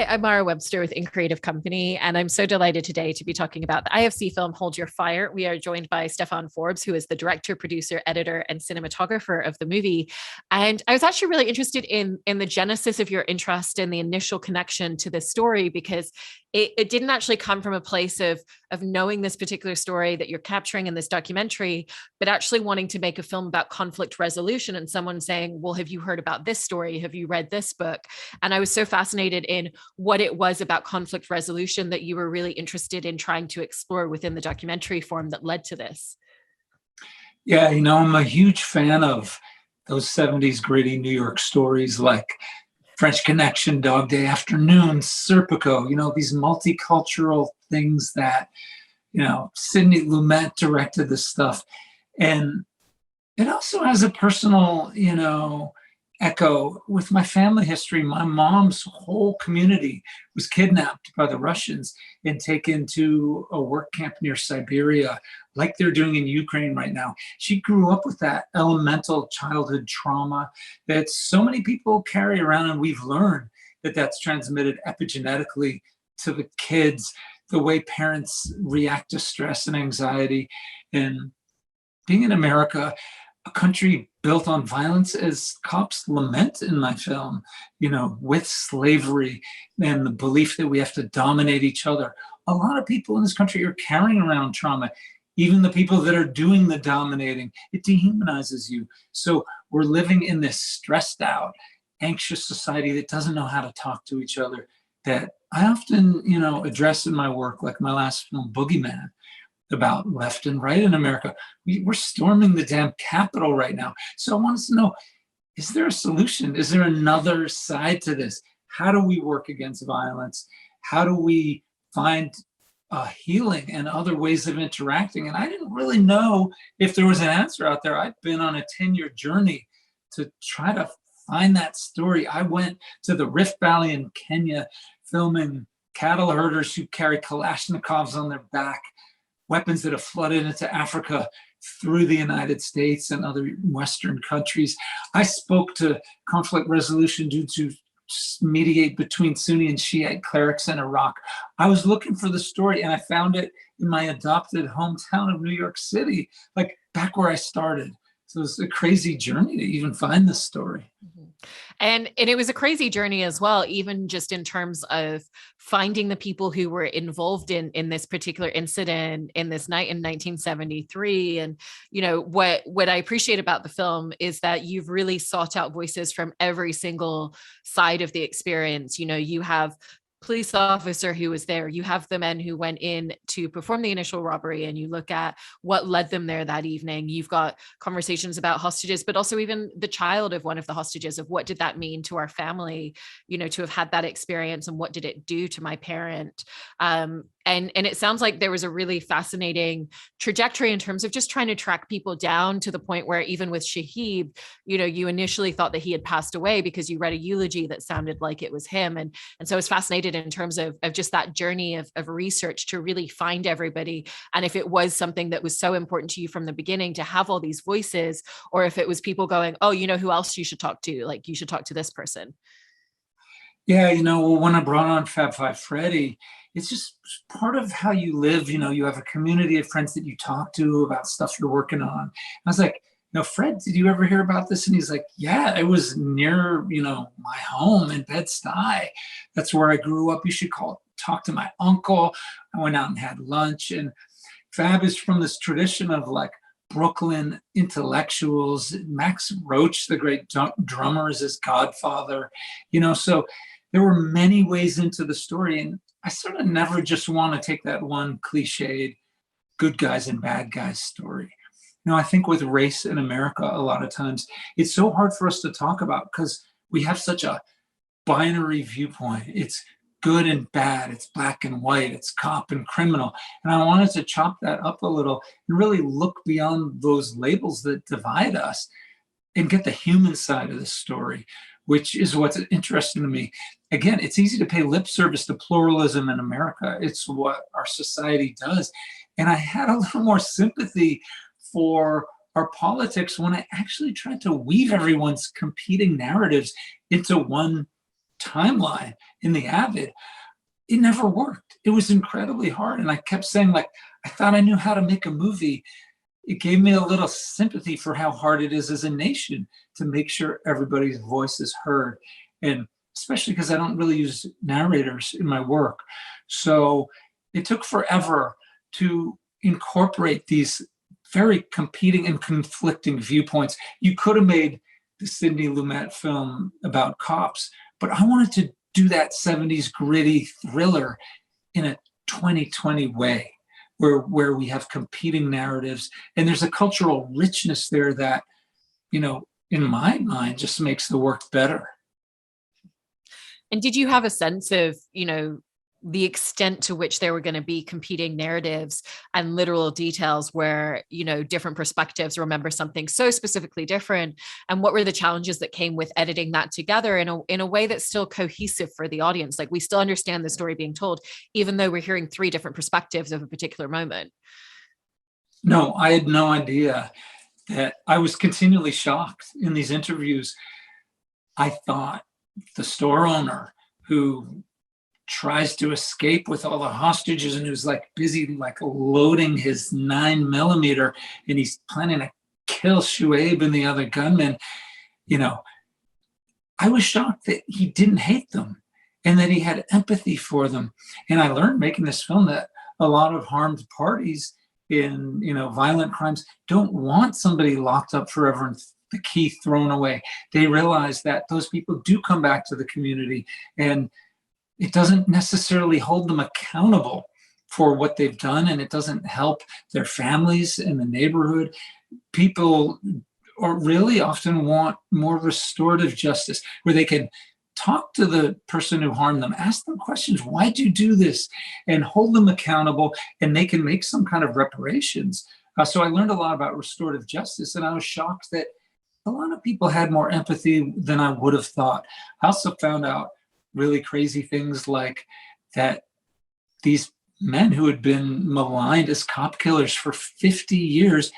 Hi, I'm Mara Webster with In Creative Company, and I'm so delighted today to be talking about the IFC film Hold Your Fire. We are joined by Stefan Forbes, who is the director, producer, editor, and cinematographer of the movie. And I was actually really interested in the genesis of your interest and the initial connection to this story, because it didn't actually come from a place of knowing this particular story that you're capturing in this documentary, but actually wanting to make a film about conflict resolution and someone saying, well, have you heard about this story? Have you read this book? And I was so fascinated in what it was about conflict resolution that you were really interested in trying to explore within the documentary form that led to this. Yeah, I'm a huge fan of those 70s gritty New York stories like French Connection, Dog Day Afternoon, Serpico, these multicultural things that, Sidney Lumet directed this stuff. And it also has a personal, echo with my family history. My mom's whole community was kidnapped by the Russians and taken to a work camp near Siberia, like they're doing in Ukraine right now. She grew up with that elemental childhood trauma that so many people carry around, and we've learned that that's transmitted epigenetically to the kids, the way parents react to stress and anxiety. And being in America, a country built on violence, as cops lament in my film, with slavery and the belief that we have to dominate each other. A lot of people in this country are carrying around trauma. Even the people that are doing the dominating, it dehumanizes you. So we're living in this stressed out, anxious society that doesn't know how to talk to each other, that I often, address in my work, like my last film, Boogeyman, about left and right in America. We're storming the damn Capitol right now. So I want us to know, is there a solution? Is there another side to this? How do we work against violence? How do we find healing and other ways of interacting? And I didn't really know if there was an answer out there. I've been on a 10-year journey to try to find that story. I went to the Rift Valley in Kenya filming cattle herders who carry Kalashnikovs on their back, weapons that have flooded into Africa through the United States and other Western countries. I spoke to conflict resolution due to mediate between Sunni and Shiite clerics in Iraq. I was looking for the story and I found it in my adopted hometown of New York City, like back where I started. So it was a crazy journey to even find this story. Mm-hmm. And it was a crazy journey as well, even just in terms of finding the people who were involved in this particular incident in this night in 1973. And, what I appreciate about the film is that you've really sought out voices from every single side of the experience. You have police officer who was there, you have the men who went in to perform the initial robbery, and you look at what led them there that evening. You've got conversations about hostages, but also even the child of one of the hostages, of what did that mean to our family, to have had that experience, and what did it do to my parent. And it sounds like there was a really fascinating trajectory in terms of just trying to track people down to the point where even with Shu'aib, you initially thought that he had passed away because you read a eulogy that sounded like it was him. And so I was fascinated in terms of just that journey of research to really find everybody. And if it was something that was so important to you from the beginning to have all these voices, or if it was people going, oh, who else you should talk to? Like, you should talk to this person. Yeah, when I brought on Fab Five Freddy, it's just part of how you live. You have a community of friends that you talk to about stuff you're working on. I was like, Fred, did you ever hear about this? And he's like, yeah, it was near, my home in Bed-Stuy. That's where I grew up. You should talk to my uncle. I went out and had lunch. And Fab is from this tradition of like Brooklyn intellectuals. Max Roach, the great drummer, is his godfather. So there were many ways into the story. And I sort of never just want to take that one cliched good guys and bad guys story. I think with race in America, a lot of times it's so hard for us to talk about because we have such a binary viewpoint. It's good and bad. It's black and white. It's cop and criminal. And I wanted to chop that up a little and really look beyond those labels that divide us and get the human side of the story, which is what's interesting to me. Again, it's easy to pay lip service to pluralism in America. It's what our society does. And I had a little more sympathy for our politics when I actually tried to weave everyone's competing narratives into one timeline in the Avid, it never worked. It was incredibly hard. And I kept saying, like, I thought I knew how to make a movie. It gave me a little sympathy for how hard it is as a nation to make sure everybody's voice is heard. And especially because I don't really use narrators in my work. So it took forever to incorporate these very competing and conflicting viewpoints. You could have made the Sidney Lumet film about cops, but I wanted to do that 70s gritty thriller in a 2020 way, where we have competing narratives, and there's a cultural richness there that, in my mind, just makes the work better. And did you have a sense of, the extent to which there were going to be competing narratives and literal details where, different perspectives remember something so specifically different? And what were the challenges that came with editing that together in a way that's still cohesive for the audience? Like, we still understand the story being told, even though we're hearing three different perspectives of a particular moment. No, I had no idea. That I was continually shocked in these interviews. I thought the store owner who tries to escape with all the hostages and who's like busy like loading his 9mm, and he's planning to kill Shu'aib and the other gunmen, I was shocked that he didn't hate them and that he had empathy for them. And I learned making this film that a lot of harmed parties in violent crimes don't want somebody locked up forever and the key thrown away. They realize that those people do come back to the community, and it doesn't necessarily hold them accountable for what they've done, and it doesn't help their families in the neighborhood. People really often want more restorative justice, where they can talk to the person who harmed them, ask them questions, why'd you do this, and hold them accountable, and they can make some kind of reparations. So I learned a lot about restorative justice, and I was shocked that a lot of people had more empathy than I would have thought. I also found out really crazy things like that these men who had been maligned as cop killers for 50 years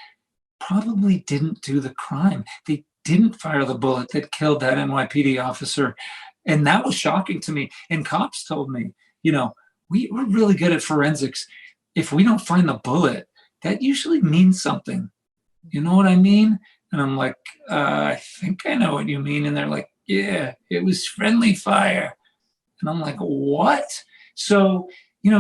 probably didn't do the crime. They didn't fire the bullet that killed that NYPD officer. And that was shocking to me. And cops told me, we're really good at forensics. If we don't find the bullet, that usually means something. You know what I mean? And I'm like, I think I know what you mean. And they're like, yeah, it was friendly fire. And I'm like, what? So,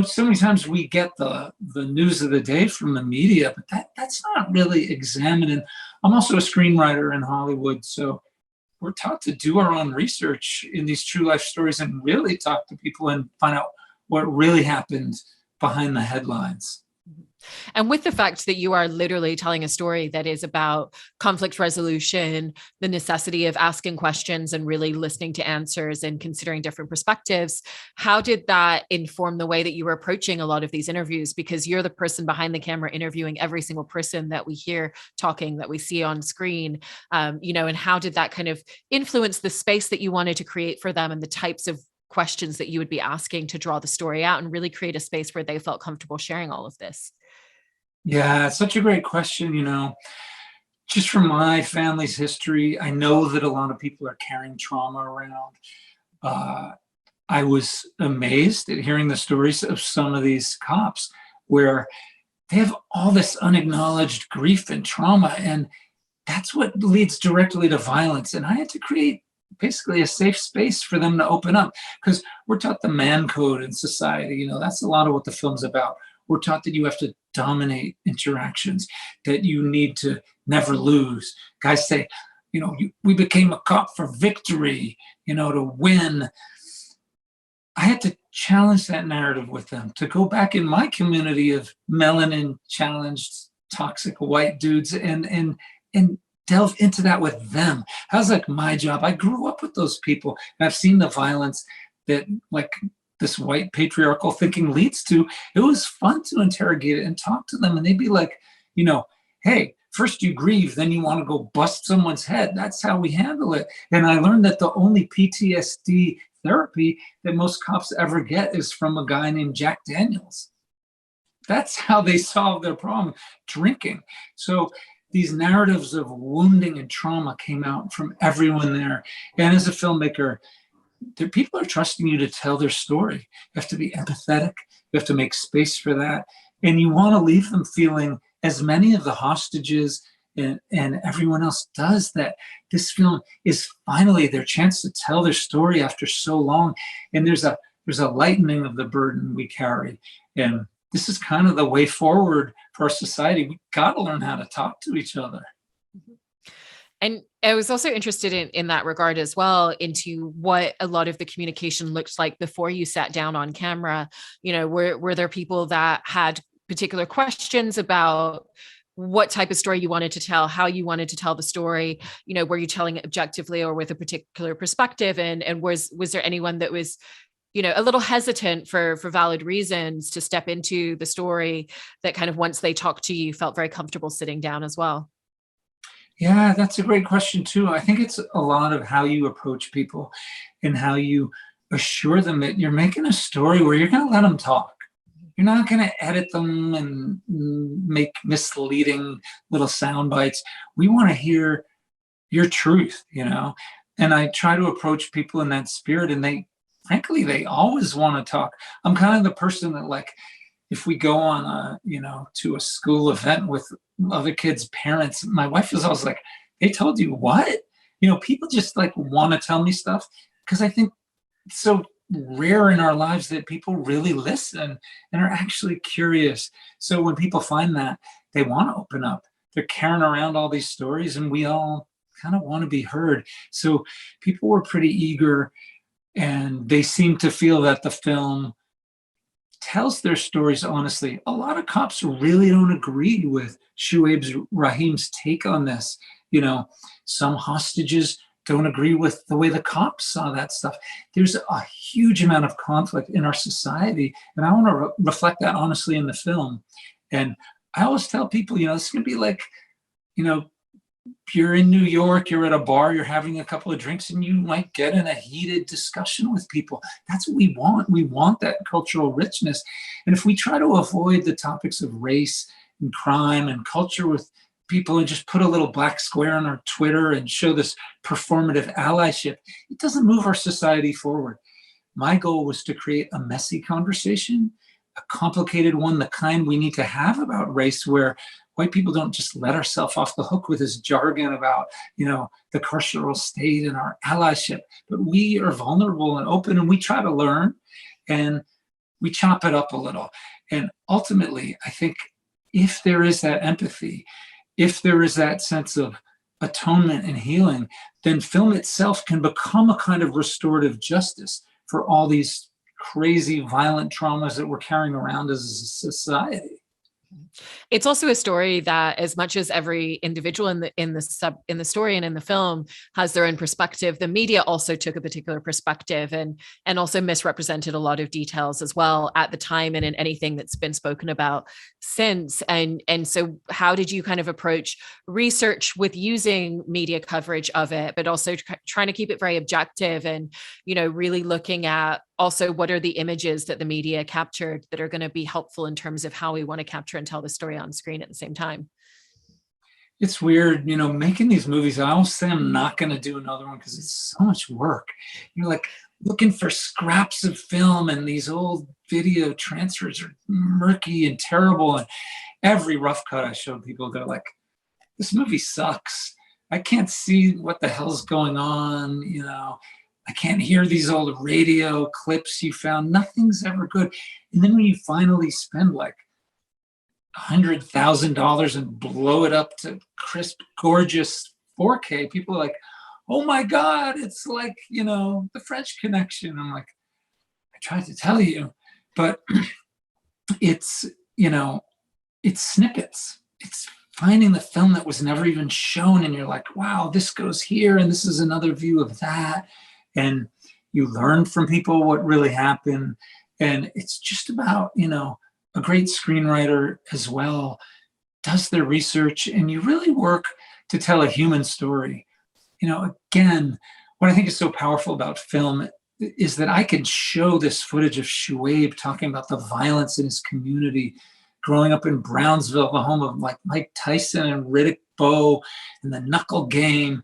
so many times we get the news of the day from the media, but that's not really examined. And I'm also a screenwriter in Hollywood, so we're taught to do our own research in these true life stories and really talk to people and find out what really happened behind the headlines. And with the fact that you are literally telling a story that is about conflict resolution, the necessity of asking questions and really listening to answers and considering different perspectives, how did that inform the way that you were approaching a lot of these interviews? Because you're the person behind the camera interviewing every single person that we hear talking, that we see on screen, and how did that kind of influence the space that you wanted to create for them and the types of questions that you would be asking to draw the story out and really create a space where they felt comfortable sharing all of this? Yeah, it's such a great question. Just from my family's history, I know that a lot of people are carrying trauma around. I was amazed at hearing the stories of some of these cops where they have all this unacknowledged grief and trauma, and that's what leads directly to violence. And I had to create basically a safe space for them to open up, because we're taught the man code in society. That's a lot of what the film's about. We're taught that you have to dominate interactions, that you need to never lose. Guys say, we became a cop for victory, to win. I had to challenge that narrative with them, to go back in my community of melanin challenged toxic white dudes and delve into that with them. That was like my job. I grew up with those people, and I've seen the violence that this white patriarchal thinking leads to. It was fun to interrogate it and talk to them. And they'd be like, hey, first you grieve, then you want to go bust someone's head. That's how we handle it. And I learned that the only PTSD therapy that most cops ever get is from a guy named Jack Daniels. That's how they solve their problem, drinking. So these narratives of wounding and trauma came out from everyone there. And as a filmmaker, people are trusting you to tell their story. You have to be empathetic. You have to make space for that. And you want to leave them feeling, as many of the hostages and everyone else does, that this film is finally their chance to tell their story after so long. And there's a lightening of the burden we carry. And this is kind of the way forward for our society. We got to learn how to talk to each other. And I was also interested in that regard as well, into what a lot of the communication looked like before you sat down on camera. Were there people that had particular questions about what type of story you wanted to tell, how you wanted to tell the story? Were you telling it objectively or with a particular perspective? And was there anyone that was, a little hesitant for valid reasons to step into the story, that kind of, once they talked to you, felt very comfortable sitting down as well? Yeah, that's a great question too. I think it's a lot of how you approach people and how you assure them that you're making a story where you're going to let them talk. You're not going to edit them and make misleading little sound bites. We want to hear your truth, And I try to approach people in that spirit, and frankly, they always want to talk. I'm kind of the person that, like, if we go on to a school event with other kids' parents, my wife is always like, "They told you what?" People just like want to tell me stuff, because I think it's so rare in our lives that people really listen and are actually curious. So when people find that, they want to open up. They're carrying around all these stories, and we all kind of want to be heard. So people were pretty eager, and they seem to feel that the film tells their stories honestly. A lot of cops really don't agree with Shu'aib Raheem's take on this. Some hostages don't agree with the way the cops saw that stuff. There's a huge amount of conflict in our society, and I want to reflect that honestly in the film. And I always tell people, this is going to be like, you're in New York, you're at a bar, you're having a couple of drinks, and you might get in a heated discussion with people. That's what we want. We want that cultural richness. And if we try to avoid the topics of race and crime and culture with people and just put a little black square on our Twitter and show this performative allyship, it doesn't move our society forward. My goal was to create a messy conversation, a complicated one, the kind we need to have about race, where white people don't just let ourselves off the hook with this jargon about, the carceral state and our allyship, but we are vulnerable and open, and we try to learn, and we chop it up a little. And ultimately, I think if there is that empathy, if there is that sense of atonement and healing, then film itself can become a kind of restorative justice for all these crazy, violent traumas that we're carrying around as a society. It's also a story that, as much as every individual in the story and in the film has their own perspective, the media also took a particular perspective and also misrepresented a lot of details as well at the time and in anything that's been spoken about since. And so how did you kind of approach research with using media coverage of it, but also trying to keep it very objective and, really looking at also what are the images that the media captured that are going to be helpful in terms of how we want to capture and tell the story on screen at the same time? It's weird, making these movies. I always say I'm not going to do another one because it's so much work. You're like looking for scraps of film, and these old video transfers are murky and terrible. And every rough cut I showed people, they're like, "This movie sucks. I can't see what the hell's going on. I can't hear these old radio clips you found. Nothing's ever good." And then when you finally spend like $100,000 and blow it up to crisp, gorgeous 4K, people are like, "Oh my God, it's like, the French Connection." I'm like, "I tried to tell you," but it's snippets. It's finding the film that was never even shown, and you're like, "Wow, this goes here, and this is another view of that." And you learn from people what really happened. And it's just about, a great screenwriter as well does their research, and you really work to tell a human story. Again, what I think is so powerful about film is that I can show this footage of Shu'aib talking about the violence in his community, growing up in Brownsville, the home of like Mike Tyson and Riddick Bowe and the knuckle game,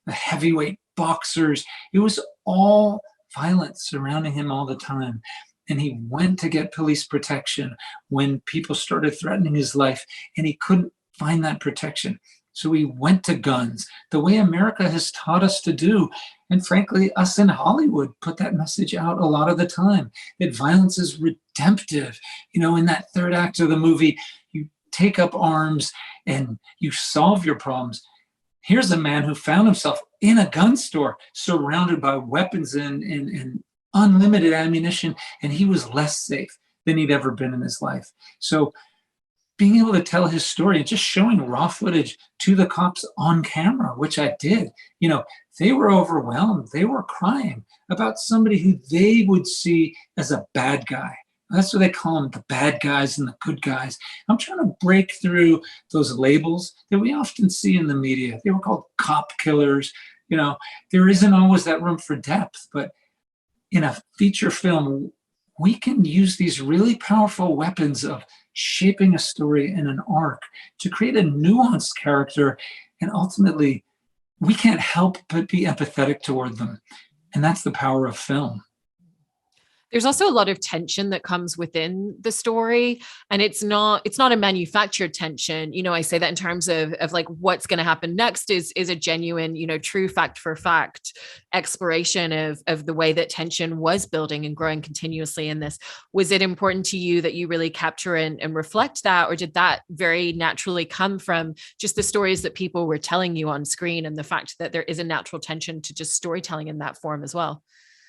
the heavyweight boxers. It was all violence surrounding him all the time. And he went to get police protection when people started threatening his life, and he couldn't find that protection. So he went to guns, the way America has taught us to do. And frankly, us in Hollywood put that message out a lot of the time, that violence is redemptive. You know, in that third act of the movie, you take up arms and you solve your problems. Here's a man who found himself in a gun store surrounded by weapons and unlimited ammunition, and he was less safe than he'd ever been in his life. So being able to tell his story and just showing raw footage to the cops on camera, which I did, you know, they were overwhelmed. They were crying about somebody who they would see as a bad guy. That's what they call them, the bad guys and the good guys. I'm trying to break through those labels that we often see in the media. They were called cop killers. You know, there isn't always that room for depth, but in a feature film, we can use these really powerful weapons of shaping a story and an arc to create a nuanced character. And ultimately, we can't help but be empathetic toward them. And that's the power of film. There's also a lot of tension that comes within the story, and it's not a manufactured tension. You know, I say that in terms of like what's going to happen next is a genuine, you know, true fact for fact exploration of the way that tension was building and growing continuously in this. Was it important to you that you really capture and reflect that, or did that very naturally come from just the stories that people were telling you on screen and the fact that there is a natural tension to just storytelling in that form as well?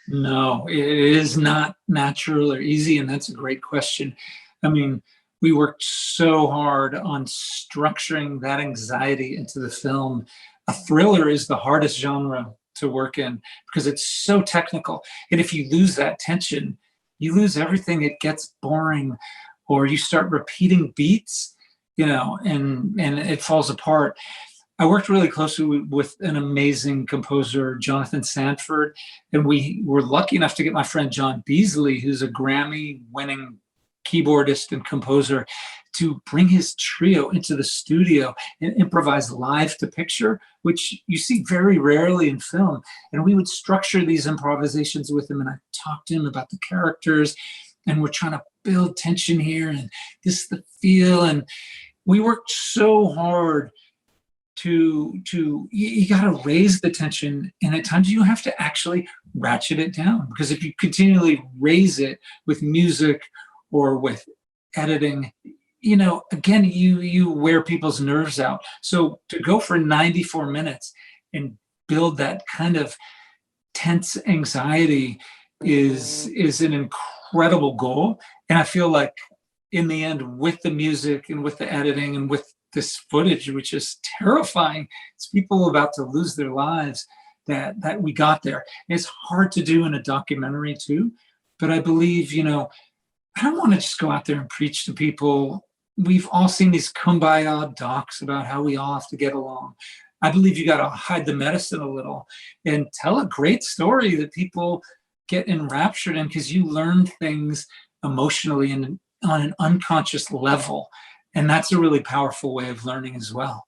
No, it is not natural or easy, and that's a great question. I mean, we worked so hard on structuring that anxiety into the film. A thriller is the hardest genre to work in because it's so technical. And if you lose that tension, you lose everything. It gets boring, or you start repeating beats, you know, and it falls apart. I worked really closely with an amazing composer, Jonathan Sanford, and we were lucky enough to get my friend John Beasley, who's a Grammy-winning keyboardist and composer, to bring his trio into the studio and improvise live to picture, which you see very rarely in film. And we would structure these improvisations with him, and I talked to him about the characters, and we're trying to build tension here, and this is the feel. And we worked so hard to you got to raise the tension, and at times you have to actually ratchet it down, because if you continually raise it with music or with editing, you know, again, you wear people's nerves out. So to go for 94 minutes and build that kind of tense anxiety is an incredible goal. And I feel like in the end, with the music and with the editing and with this footage, which is terrifying, it's people about to lose their lives, that we got there. And it's hard to do in a documentary too, but I believe, you know, I don't want to just go out there and preach to people. We've all seen these kumbaya docs about how we all have to get along. I believe you got to hide the medicine a little and tell a great story that people get enraptured in, because you learn things emotionally and on an unconscious level. And that's a really powerful way of learning as well.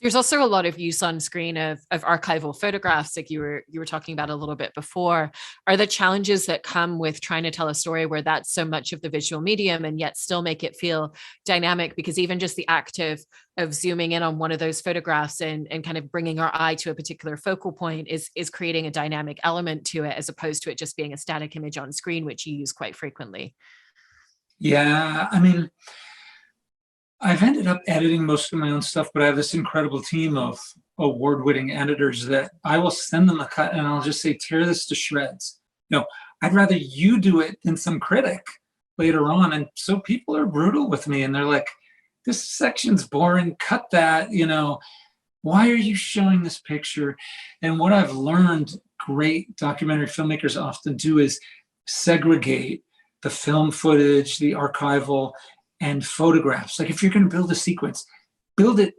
There's also a lot of use on screen of archival photographs, like you were talking about a little bit before. Are the challenges that come with trying to tell a story where that's so much of the visual medium and yet still make it feel dynamic? Because even just the act of zooming in on one of those photographs and kind of bringing our eye to a particular focal point is creating a dynamic element to it, as opposed to it just being a static image on screen, which you use quite frequently. Yeah, I mean, I've ended up editing most of my own stuff, but I have this incredible team of award-winning editors that I will send them a cut and I'll just say, tear this to shreds. No, I'd rather you do it than some critic later on. And so people are brutal with me, and they're like, this section's boring, cut that, you know, why are you showing this picture? And what I've learned great documentary filmmakers often do is segregate the film footage, the archival, and photographs. Like if you're going to build a sequence, build it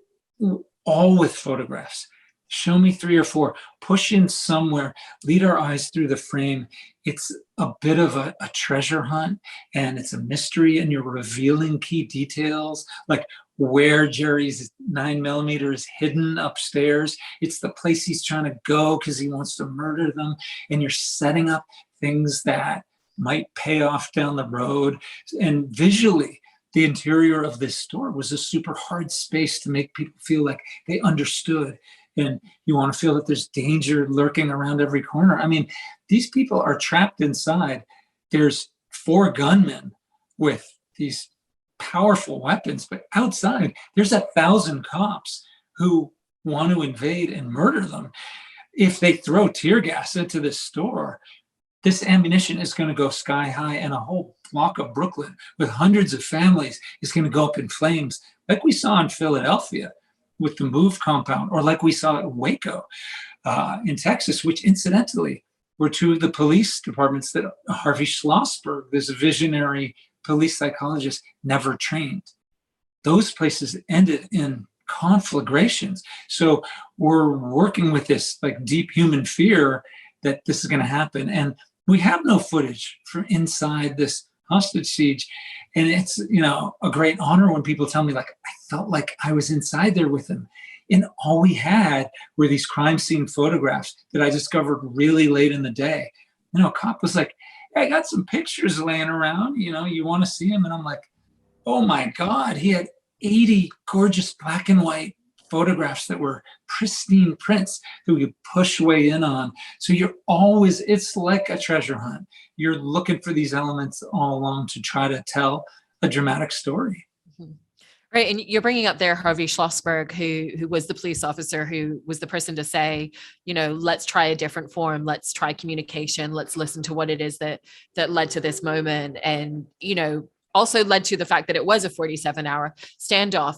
all with photographs. Show me 3 or 4, push in somewhere, lead our eyes through the frame. It's a bit of a treasure hunt, and it's a mystery, and you're revealing key details. Like where Jerry's 9mm is hidden upstairs. It's the place he's trying to go because he wants to murder them. And you're setting up things that might pay off down the road. And visually, the interior of this store was a super hard space to make people feel like they understood. And you want to feel that there's danger lurking around every corner. I mean, these people are trapped inside. There's 4 gunmen with these powerful weapons, but outside there's 1,000 cops who want to invade and murder them. If they throw tear gas into this store, this ammunition is going to go sky high, and a whole block of Brooklyn with hundreds of families is going to go up in flames, like we saw in Philadelphia with the MOVE compound, or like we saw at Waco in Texas, which incidentally were 2 of the police departments that Harvey Schlossberg, this visionary police psychologist, never trained. Those places ended in conflagrations. So we're working with this like deep human fear that this is going to happen. And we have no footage from inside this hostage siege. And it's, you know, a great honor when people tell me, like, I felt like I was inside there with him. And all we had were these crime scene photographs that I discovered really late in the day. You know, a cop was like, hey, I got some pictures laying around, you know, you want to see them? And I'm like, oh my God, he had 80 gorgeous black and white photographs that were pristine prints that we could push way in on. So you're always, it's like a treasure hunt. You're looking for these elements all along to try to tell a dramatic story. Mm-hmm. Right. And you're bringing up there Harvey Schlossberg, who was the police officer, who was the person to say, you know, let's try a different form. Let's try communication. Let's listen to what it is that led to this moment. And, you know, also led to the fact that it was a 47-hour standoff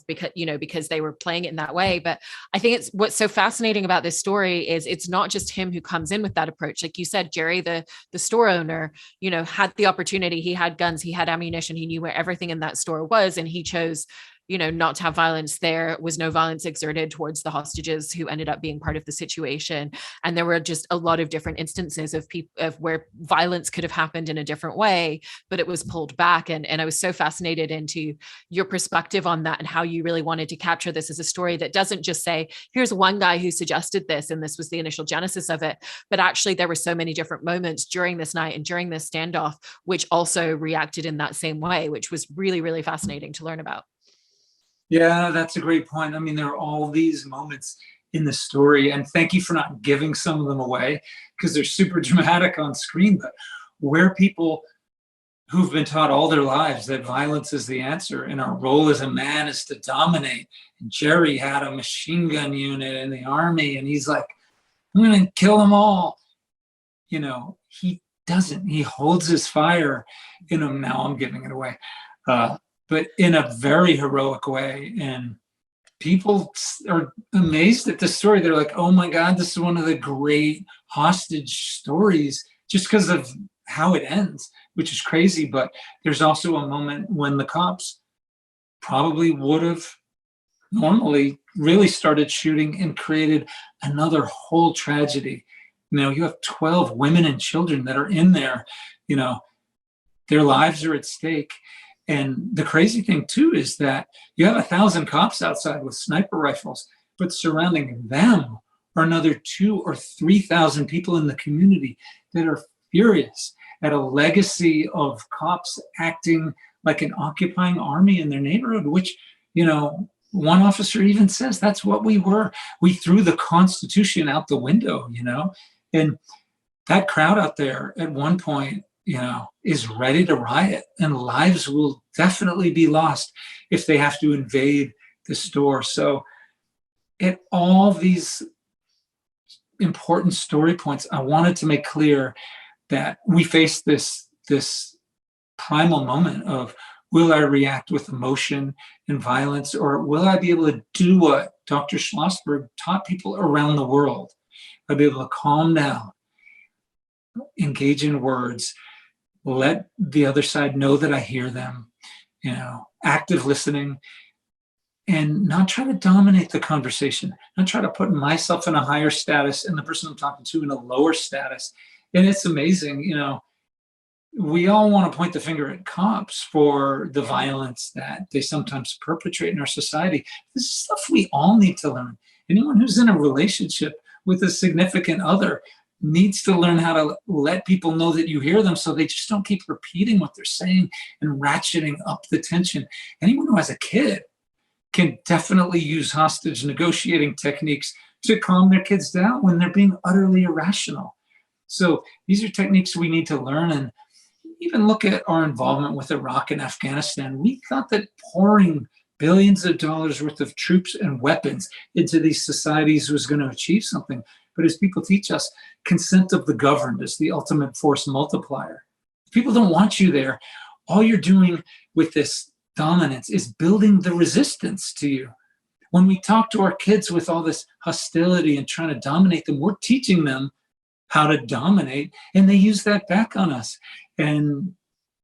because they were playing it in that way. But I think it's what's so fascinating about this story is it's not just him who comes in with that approach. Like you said, Jerry, the store owner, you know, had the opportunity. He had guns, he had ammunition, he knew where everything in that store was, and he chose, you know, not to have violence. There was no violence exerted towards the hostages who ended up being part of the situation. And there were just a lot of different instances of where violence could have happened in a different way, but it was pulled back. And I was so fascinated into your perspective on that and how you really wanted to capture this as a story that doesn't just say, here's one guy who suggested this, and this was the initial genesis of it. But actually there were so many different moments during this night and during this standoff, which also reacted in that same way, which was really, really fascinating to learn about. Yeah, that's a great point. I mean, there are all these moments in the story, and thank you for not giving some of them away because they're super dramatic on screen, but where people who've been taught all their lives that violence is the answer and our role as a man is to dominate. And Jerry had a machine gun unit in the army, and he's like, I'm going to kill them all. You know, he doesn't. He holds his fire in him. Now I'm giving it away. But in a very heroic way. And people are amazed at the story. They're like, oh my God, this is one of the great hostage stories just because of how it ends, which is crazy. But there's also a moment when the cops probably would have normally really started shooting and created another whole tragedy. You know, you have 12 women and children that are in there, you know, their lives are at stake. And the crazy thing too is that you have 1,000 cops outside with sniper rifles, but surrounding them are another 2,000 or 3,000 people in the community that are furious at a legacy of cops acting like an occupying army in their neighborhood, which, you know, one officer even says that's what we were. We threw the Constitution out the window, you know, and that crowd out there at one point, you know, is ready to riot, and lives will definitely be lost if they have to invade the store. So at all these important story points, I wanted to make clear that we face this primal moment of, will I react with emotion and violence, or will I be able to do what Dr. Schlossberg taught people around the world? I'll be able to calm down, engage in words, let the other side know that I hear them, you know, active listening, and not try to dominate the conversation, not try to put myself in a higher status and the person I'm talking to in a lower status. And it's amazing, you know, we all want to point the finger at cops for the violence that they sometimes perpetrate in our society. This is stuff we all need to learn. Anyone who's in a relationship with a significant other needs to learn how to let people know that you hear them, so they just don't keep repeating what they're saying and ratcheting up the tension. Anyone who has a kid can definitely use hostage negotiating techniques to calm their kids down when they're being utterly irrational. So these are techniques we need to learn. And even look at our involvement with Iraq and Afghanistan. We thought that pouring billions of dollars worth of troops and weapons into these societies was going to achieve something. But as people teach us, consent of the governed is the ultimate force multiplier. If people don't want you there, all you're doing with this dominance is building the resistance to you. When we talk to our kids with all this hostility and trying to dominate them, we're teaching them how to dominate, and they use that back on us. And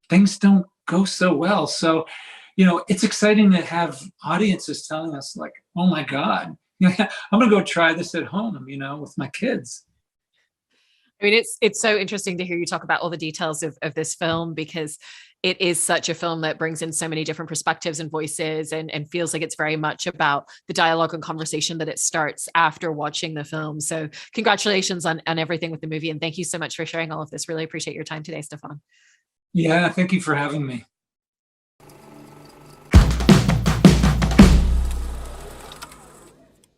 things don't go so well. So, it's exciting to have audiences telling us like, oh my God, I'm going to go try this at home, with my kids. I mean, it's so interesting to hear you talk about all the details of this film, because it is such a film that brings in so many different perspectives and voices, and feels like it's very much about the dialogue and conversation that it starts after watching the film. So congratulations on everything with the movie. And thank you so much for sharing all of this. Really appreciate your time today, Stefan. Yeah, thank you for having me.